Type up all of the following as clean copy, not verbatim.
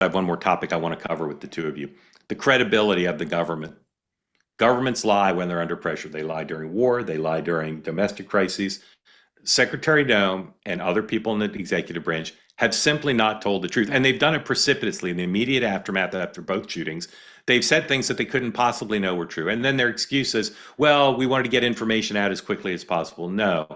I have one more topic I want to cover with the two of you. The credibility of the government. Governments lie when they're under pressure. They lie during war, they lie during domestic crises. Secretary Noem and other people in the executive branch have simply not told the truth. And they've done it precipitously in the immediate aftermath after both shootings. They've said things that they couldn't possibly know were true. And then their excuse is, well, we wanted to get information out as quickly as possible. No,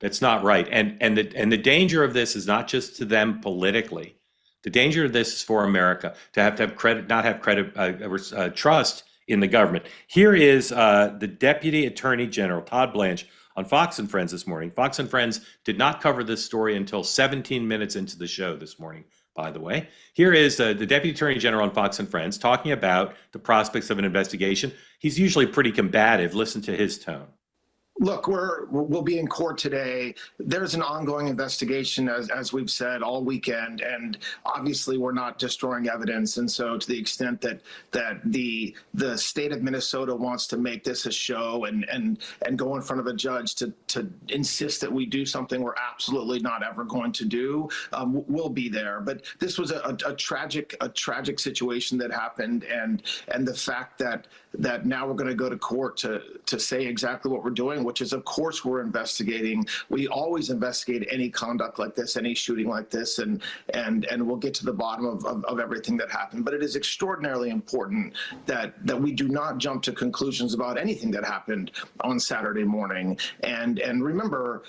that's not right. And the danger of this is not just to them politically. The danger of this is for America to have credit, not have credit, trust in the government. Here is the Deputy Attorney General, Todd Blanche, on Fox and Friends this morning. Fox and Friends did not cover this story until 17 minutes into the show this morning, by the way. Here is the Deputy Attorney General on Fox and Friends talking about the prospects of an investigation. He's usually pretty combative. Listen to his tone. Look, we'll be in court today. There's an ongoing investigation, as we've said, all weekend, and obviously we're not destroying evidence. And so, to the extent that the state of Minnesota wants to make this a show and go in front of a judge to insist that we do something we're absolutely not ever going to do, we'll be there. But this was a tragic situation that happened, and the fact that now we're going to go to court to say exactly what we're doing, which is, of course, we're investigating. We always investigate any conduct like this, any shooting like this, and we'll get to the bottom of everything that happened. But it is extraordinarily important that we do not jump to conclusions about anything that happened on Saturday morning. And remember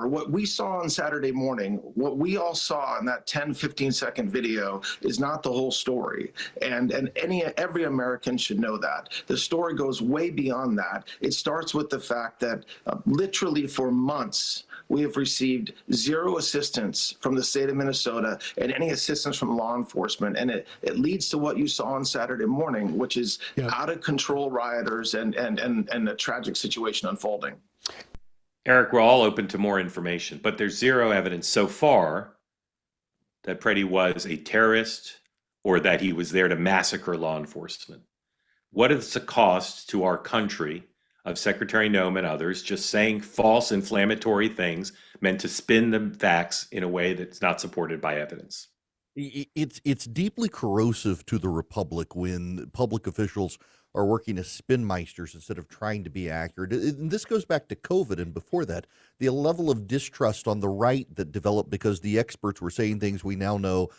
what we saw on Saturday morning, what we all saw in that 10-15-second video is not the whole story. And every American should know that. The story goes way beyond that. It starts with the fact that literally for months, we have received zero assistance from the state of Minnesota and any assistance from law enforcement. And it leads to what you saw on Saturday morning, which is out of control rioters and a tragic situation unfolding. Eric, we're all open to more information, but there's zero evidence so far that Preddy was a terrorist or that he was there to massacre law enforcement. What is the cost to our country of Secretary Noem and others just saying false, inflammatory things meant to spin the facts in a way that's not supported by evidence? It's deeply corrosive to the republic when public officials are working as spinmeisters instead of trying to be accurate. And this goes back to COVID and before that, the level of distrust on the right that developed because the experts were saying things we now know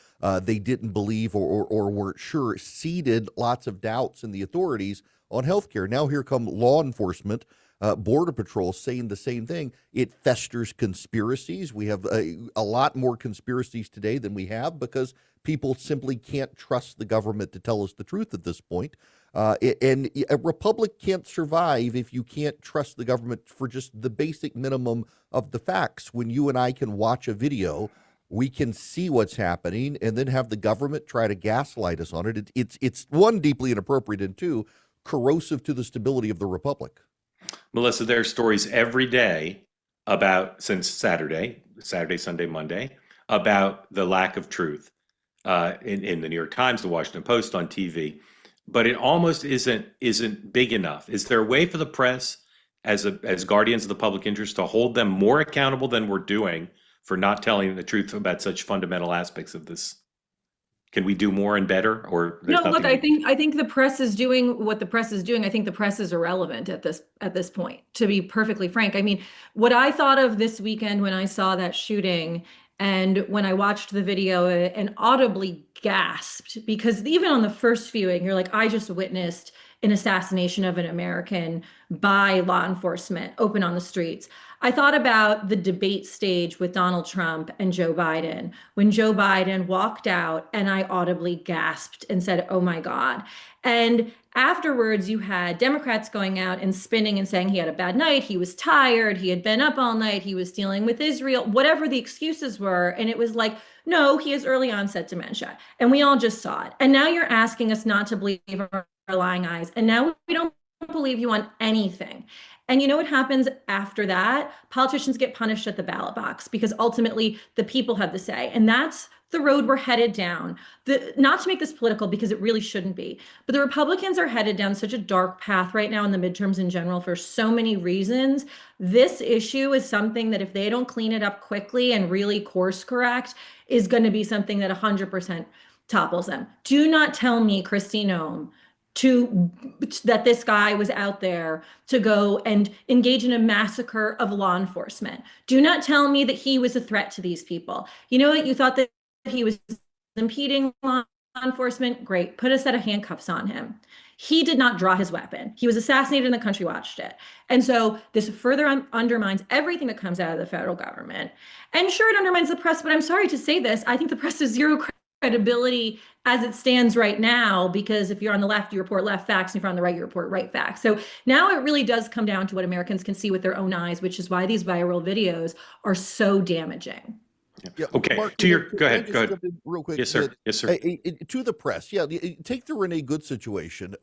they didn't believe or weren't sure, seeded lots of doubts in the authorities on healthcare. Now here come law enforcement, Border Patrol saying the same thing. It festers conspiracies. We have a lot more conspiracies today than we have because people simply can't trust the government to tell us the truth at this point. And a republic can't survive if you can't trust the government for just the basic minimum of the facts. When you and I can watch a video, we can see what's happening and then have the government try to gaslight us on it. It's one, deeply inappropriate, and two, corrosive to the stability of the republic. Melissa, there are stories every day about, since Saturday, Sunday, Monday, about the lack of truth in the New York Times, the Washington Post, on TV. But it almost isn't big enough. Is there a way for the press, as guardians of the public interest, to hold them more accountable than we're doing for not telling the truth about such fundamental aspects of this? Can we do more and better? Or no, look, I think the press is doing what the press is doing. I think the press is irrelevant at this point, to be perfectly frank. I mean, what I thought of this weekend when I saw that shooting and when I watched the video and audibly gasped, because even on the first viewing, you're like, I just witnessed an assassination of an American by law enforcement open on the streets. I thought about the debate stage with Donald Trump and Joe Biden, when Joe Biden walked out and I audibly gasped and said, oh my God. And afterwards, you had Democrats going out and spinning and saying he had a bad night, he was tired, he had been up all night, he was dealing with Israel, whatever the excuses were. And it was like, no, he has early onset dementia. And we all just saw it. And now you're asking us not to believe our lying eyes. And now we don't believe you on anything. And you know what happens after that? Politicians get punished at the ballot box because ultimately the people have the say. And that's the road we're headed down. Not to make this political, because it really shouldn't be, but the Republicans are headed down such a dark path right now in the midterms in general for so many reasons. This issue is something that if they don't clean it up quickly and really course correct, is going to be something that 100% topples them. Do not tell me, Kristi Noem, that this guy was out there to go and engage in a massacre of law enforcement. Do not tell me that he was a threat to these people. You know what? You thought that he was impeding law enforcement? Great. Put a set of handcuffs on him. He did not draw his weapon. He was assassinated and the country watched it. And so this further undermines everything that comes out of the federal government. And sure, it undermines the press, but I'm sorry to say this. I think the press has zero credibility as it stands right now, because if you're on the left, you report left facts, and if you're on the right, you report right facts. So now it really does come down to what Americans can see with their own eyes, which is why these viral videos are so damaging. Yeah, Okay, Mark, to your, can go I ahead, just go ahead. jump in real quick? Yes, sir. Yes, sir. To the press, take the Renee Good situation.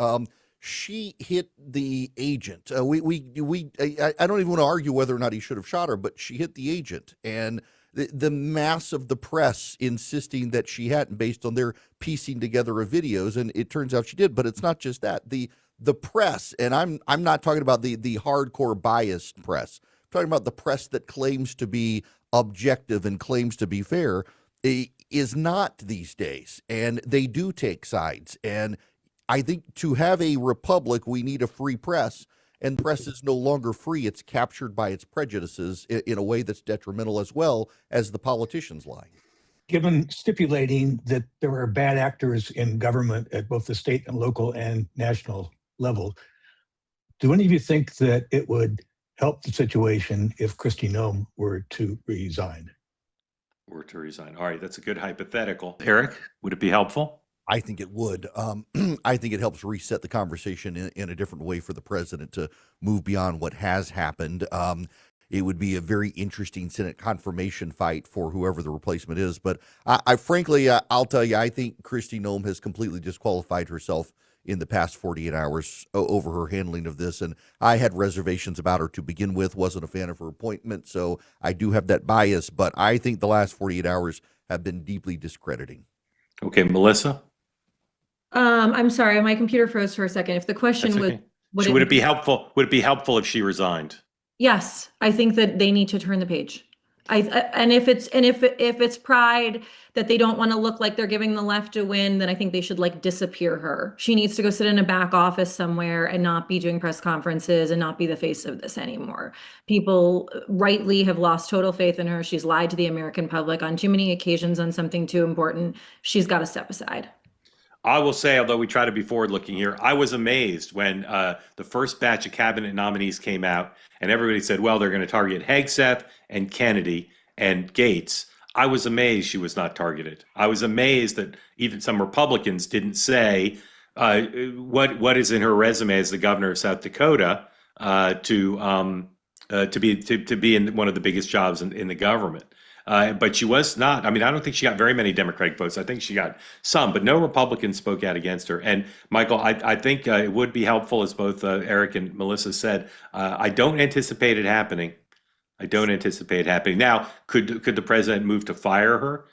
She hit the agent. I don't even want to argue whether or not he should have shot her, but she hit the agent, and the mass of the press insisting that she hadn't, based on their piecing together of videos, and it turns out she did. But it's not just that. The press, and I'm not talking about the hardcore biased press. I'm talking about the press that claims to be objective and claims to be fair, is not these days, and they do take sides. And I think to have a republic, we need a free press, and the press is no longer free. It's captured by its prejudices in a way that's detrimental, as well as the politicians lie. Given stipulating that there are bad actors in government at both the state and local and national level, do any of you think that it would help the situation if Kristi Noem were to resign? All right, that's a good hypothetical. Eric, would it be helpful? I think it would. I think it helps reset the conversation in a different way for the president to move beyond what has happened. It would be a very interesting Senate confirmation fight for whoever the replacement is. But I frankly, I'll tell you, I think Kristi Noem has completely disqualified herself in the past 48 hours over her handling of this. And I had reservations about her to begin with, wasn't a fan of her appointment. So I do have that bias, but I think the last 48 hours have been deeply discrediting. Okay, Melissa? I'm sorry, my computer froze for a second. If the question That's was, okay. Would it be helpful? Would it be helpful if she resigned? Yes, I think that they need to turn the page. And if it's pride that they don't want to look like they're giving the left a win, then I think they should disappear her. She needs to go sit in a back office somewhere and not be doing press conferences and not be the face of this anymore. People rightly have lost total faith in her. She's lied to the American public on too many occasions on something too important. She's got to step aside. I will say, although we try to be forward-looking here, I was amazed when the first batch of cabinet nominees came out, and everybody said, well, they're going to target Hegseth and Kennedy and Gates. I was amazed she was not targeted. I was amazed that even some Republicans didn't say what is in her resume as the governor of South Dakota to be in one of the biggest jobs in the government. But she was not. I mean, I don't think she got very many Democratic votes. I think she got some, but no Republicans spoke out against her. And Michael, I think it would be helpful, as both Eric and Melissa said. I don't anticipate it happening. Now, could the president move to fire her?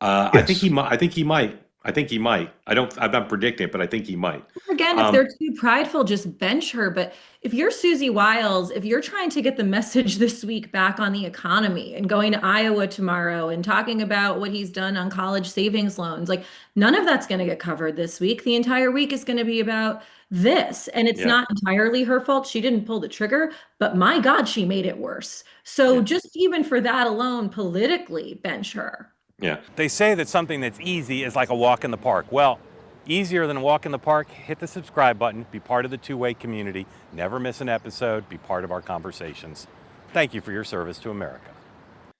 Yes. I think he might. I'm not predicting it, but I think he might. Again, if they're too prideful, just bench her. But if you're Susie Wiles, if you're trying to get the message this week back on the economy and going to Iowa tomorrow and talking about what he's done on college savings loans, none of that's going to get covered this week. The entire week is going to be about this. And it's not entirely her fault. She didn't pull the trigger, but my God, she made it worse. So just even for that alone, politically, bench her. Yeah. They say that something that's easy is like a walk in the park. Well, easier than a walk in the park, hit the subscribe button, be part of the two-way community, never miss an episode, be part of our conversations. Thank you for your service to America.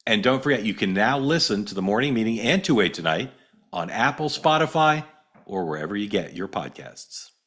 And don't forget, you can now listen to the morning meeting and Two-Way Tonight on Apple, Spotify, or wherever you get your podcasts.